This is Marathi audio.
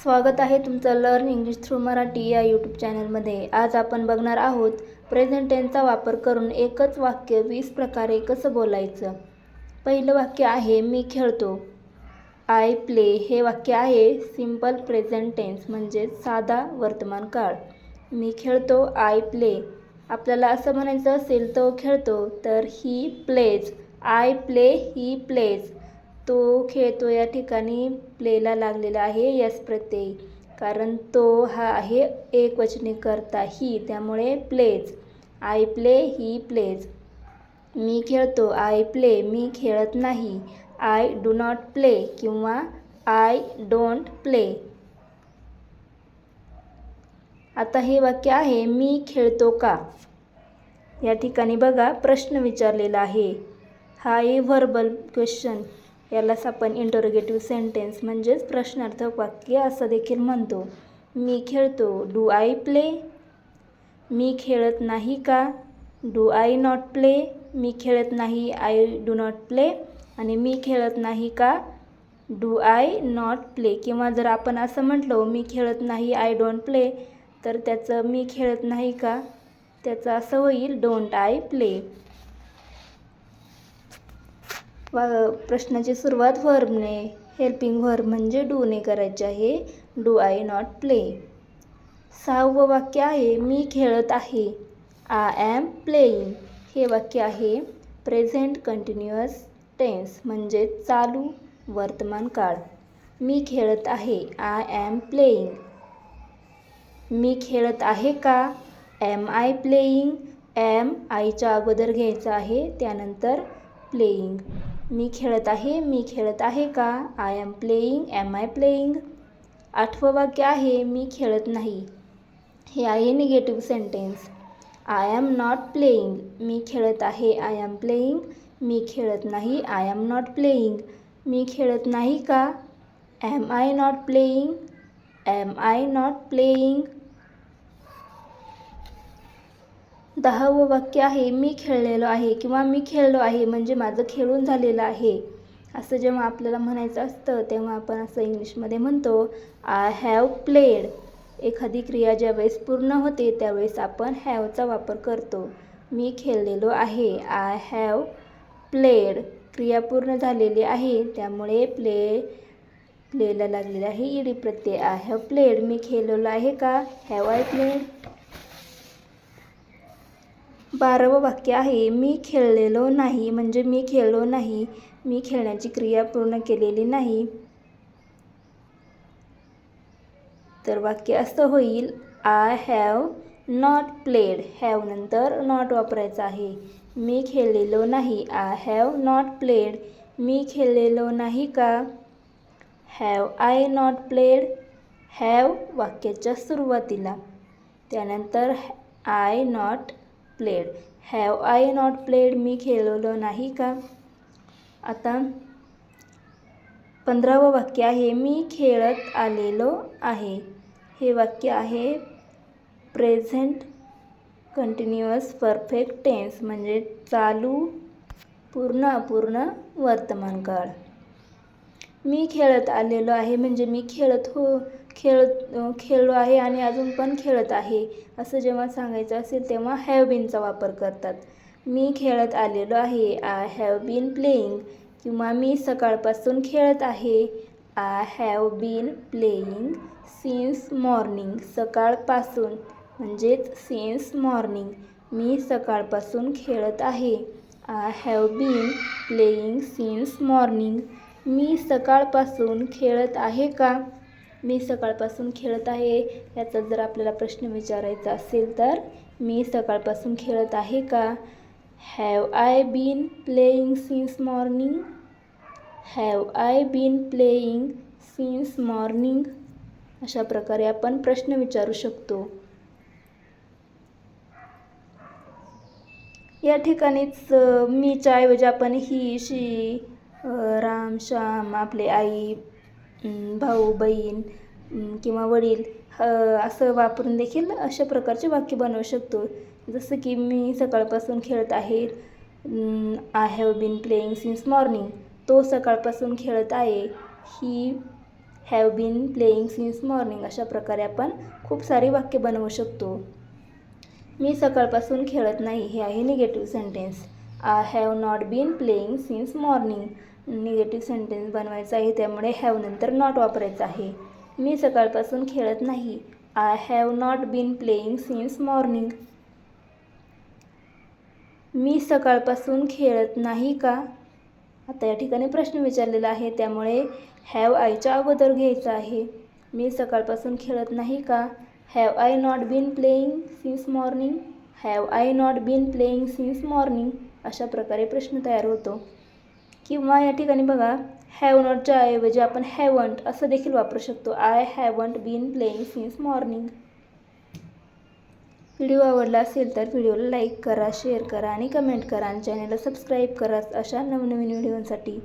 स्वागत आहे तुमचं लर्न इंग्लिश थ्रू मराठी या यूट्यूब चॅनलमध्ये। आज आपण बघणार आहोत प्रेझेंट टेन्सचा वापर करून एकच वाक्य 20 प्रकारे कसं बोलायचं। पहिलं वाक्य आहे मी खेळतो, आय प्ले। हे वाक्य आहे सिंपल प्रेझेंट टेन्स म्हणजे साधा वर्तमान काळ। मी खेळतो, आय प्ले। आपल्याला असं म्हणायचं असेल तो खेळतो तर he plays, I play he pledge. तो खेळतो या ठिकाणी प्लेला लागलेला आहे यस प्रत्यय, कारण तो हा आहे एकवचनी कर्ता ही, त्यामुळे plays, I play he plays. मी खेळतो, आय प्ले, मी खेळत नाही, आय डू नॉट प्ले किंवा आय डोंट प्ले। आता हे वाक्य आहे मी खेळतो का। या ठिकाणी बघा प्रश्न विचारलेला आहे, हा आहे व्हर्बल क्वेश्चन। यालाच आपण इंटरोगेटिव्ह सेंटेन्स म्हणजेच प्रश्नार्थक वाक्य असं देखील म्हणतो। मी खेळतो, डू आय प्ले। मी खेळत नाही का, डू आय नॉट प्ले। मी खेळत नाही, आय डू नॉट प्ले। आणि मी खेळत नाही का, डू आय नॉट प्ले। किंवा जर आपण असं म्हटलो मी खेळत नाही, आय डोंट प्ले, तर त्याचं मी खेळत नाही का त्याचं असं होईल डोंट आय प्ले। प्रश्नाची सुरुवात व्हर्बने, हेल्पिंग व्हर्ब म्हणजे डूने करायचे आहे, डू आय नॉट प्ले। सहावं वाक्य आहे मी खेळत आहे, आय ॲम प्लेइंग। हे वाक्य आहे प्रेझेंट कंटिन्युअस टेन्स म्हणजे चालू वर्तमान काळ। मी खेळत आहे, आय ॲम प्लेइंग। मी खेळत आहे का, ॲम आय प्लेइंग। ॲम आयच्या अगोदर घ्यायचं आहे, त्यानंतर प्लेइंग। मी खेळत आहे, मी खेळत आहे का, I am playing, am I playing. आठवं वाक्य आहे मी खेळत नाही। हे आहे negative sentence, I am not playing. मी खेळत आहे, आय ॲम प्लेइंग। मी खेळत नाही, आय ॲम नॉट प्लेइंग। मी खेळत नाही का, am I not playing, am I not playing. 10वं वाक्य आहे मी खेळलेलो आहे किंवा मी खेळलो आहे म्हणजे माझं खेळून झालेलं आहे। असं जेव्हा आपल्याला म्हणायचं असतं तेव्हा आपण असं इंग्लिशमध्ये म्हणतो आय हॅव प्लेड। एखादी क्रिया ज्यावेळेस पूर्ण होते त्यावेळेस आपण हॅवचा वापर करतो। मी खेळलेलो आहे, आय हॅव प्लेड। क्रिया पूर्ण झालेली आहे त्यामुळे प्लेला लागलेला आहे ED Pratyaya, I have played. मी खेळलेलो आहे का, हॅव आय प्लेड। 12वं वाक्य आहे मी खेळलेलो नाही म्हणजे मी खेळलो नाही, मी खेळण्याची क्रिया पूर्ण केलेली नाही। तर वाक्य असं होईल I have not played. Have नंतर नॉट वापरायचं आहे। मी खेळलेलो नाही, आय हॅव नॉट प्लेड। मी खेळलेलो नाही का, have I not played. Have वाक्याच्या सुरुवातीला, त्यानंतर I not played, have I not played. मी खेळलो नाही का। आता 15वं वाक्य आहे मी खेळत आलेलो आहे। हे वाक्य आहे प्रेझेंट कंटिन्युअस परफेक्ट टेन्स म्हणजे चालू पूर्ण अपूर्ण वर्तमान काळ। मी खेळत आलेलो आहे म्हणजे मी खेळलो आहे आणि अजून पण खेळत आहे असं जेव्हा सांगायचं असेल तेव्हा हॅव बीनचा वापर करतात। मी खेळत आलेलो आहे, आय हॅव बीन प्लेइंग। किंवा मी सकाळपासून खेळत आहे, I have been playing since morning. सकाळपासून म्हणजेच सिन्स मॉर्निंग, मी सकाळपासून खेळत आहे, I have been playing since morning. मी सकाळपासून खेळत आहे का, मी सकाळपासून खेळत आहे याचा जर आपल्याला प्रश्न विचारायचा असेल तर मी सकाळपासून खेळत आहे का, have I been playing since morning, have I been playing since morning. अशा प्रकारे आपण प्रश्न विचारू शकतो। या ठिकाणीच मीच्या ऐवजी आपण ही, शी, राम, श्याम, आपले आई, भाऊ, बहीण किंवा वडील असं वापरून देखील अशा प्रकारचे वाक्य बनवू शकतो। जसं की मी सकाळपासून खेळत आहे, I have been playing since morning. तो सकाळपासून खेळत आहे, he have been playing since morning. अशा प्रकारे आपण खूप सारी वाक्य बनवू शकतो. मी सकाळपासून खेळत नाही हे आहे negative sentence. I have not been playing since morning. Negative sentence बनवायचं आहे, त्यामुळे हॅव नंतर नॉट वापरायचं आहे. मी सकाळपासून खेळत नाही. I have not been playing since morning. मी सकाळपासून खेळत नाही का? आता या ठिकाणी प्रश्न विचारलेला आहे, त्यामुळे हॅव आयच्या अगोदर घ्यायचं आहे. मी सकाळपासून खेळत नाही का? Have I not been playing since morning. Have I not been playing since morning. अशा प्रकारे प्रश्न तयार होतो. किंवा या ठिकाणी बघा, हॅव नॉटच्या ऐवजी आपण हॅवंट असं देखील वापरू शकतो. I haven't been playing since morning. Video आवडला असेल तर व्हिडिओला लाईक करा, शेअर करा आणि कमेंट करा आणि चॅनलला सबस्क्राईब करा अशा नवनवीन व्हिडिओसाठी.